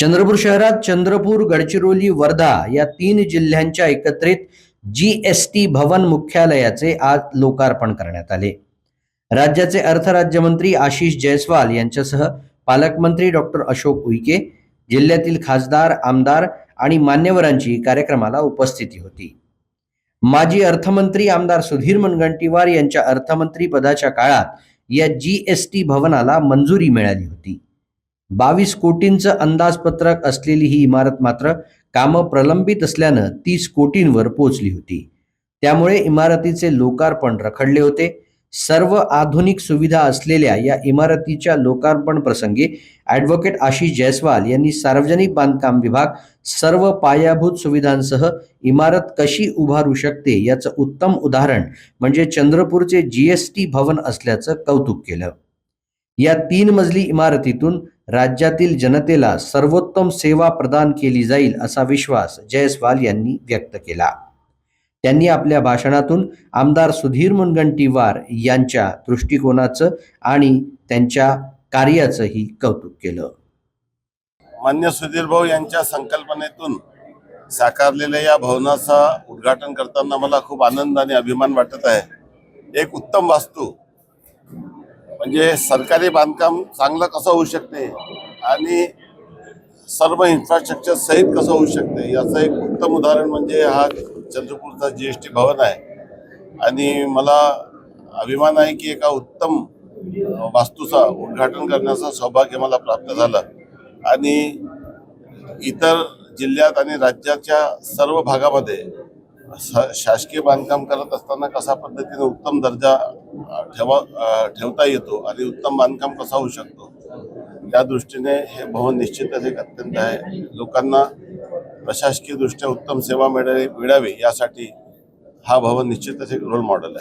चंद्रपूर शहरात चंद्रपूर, गडचिरोली, वर्धा या 3 जिल्ह्यांच्या एकत्रित जीएसटी भवन मुख्यालयाचे आज लोकार्पण करण्यात आले. राज्याचे अर्थ राज्यमंत्री आशिष जयस्वाल यांच्यासह पालकमंत्री डॉक्टर अशोक उईके, जिल्ह्यातील खासदार, आमदार आणि मान्यवरांची कार्यक्रमाला उपस्थिती होती. माजी अर्थमंत्री आमदार सुधीर मुनगंटीवार यांच्या अर्थमंत्री पदाच्या काळात या जीएसटी भवनाला मंजुरी मिळाली होती. 22 कोटींचं अंदाजपत्रक असलेली ही इमारत मात्र कामं प्रलंबित असल्यानं 30 कोटींवर पोहोचली होती. त्यामुळे इमारतीचे लोकार्पण रखडले होते. सर्व आधुनिक सुविधा असलेल्या या इमारतीच्या लोकार्पण प्रसंगी ॲडव्होकेट आशिष जयस्वाल यांनी सार्वजनिक बांधकाम विभाग सर्व पायाभूत सुविधांसह इमारत कशी उभारू शकते याचं उत्तम उदाहरण म्हणजे चंद्रपूरचे जीएसटी भवन असल्याचं कौतुक केलं. या 3 मजली इमारतीतून राज्यातील जनतेला सर्वोत्तम सेवा प्रदान केली जाईल असा विश्वास जयस्वाल यांनी व्यक्त केला. त्यांनी आपल्या भाषणातून आमदार सुधीर मुनगंटीवार यांच्या दृष्टिकोनाचं आणि त्यांच्या कार्याचंही कौतुक केलं. मान्य सुधीर भाऊ यांच्या संकल्पनेतून साकारलेल्या या भवनाचा उद्घाटन करताना मला खूप आनंद आणि अभिमान वाटत आहे. एक उत्तम वास्तू म्हणजे सरकारी बांधकाम चांगलं कसं होऊ शकते आणि सर्व इन्फ्रास्ट्रक्चर सहित कसं होऊ शकते याचं एक उत्तम उदाहरण म्हणजे हा चंद्रपूरचा जीएसटी भवन आहे. आणि मला अभिमान आहे की एका उत्तम वास्तूचा उद्घाटन करण्याचं सौभाग्य मला प्राप्त झालं. आणि इतर जिल्ह्यात आणि राज्याच्या सर्व भागामध्ये शासकीय बांधकाम करत असताना कशा पद्धतीने उत्तम दर्जा ठेवता येतो आणि उत्तम बांधकाम कसा होऊ शकतो त्या दृष्टीने हे भवन निश्चितच एक अत्यंत आहे. लोकांना प्रशासकीय दृष्ट्या उत्तम सेवा मिळावी यासाठी हा भवन निश्चितच एक रोल मॉडेल आहे.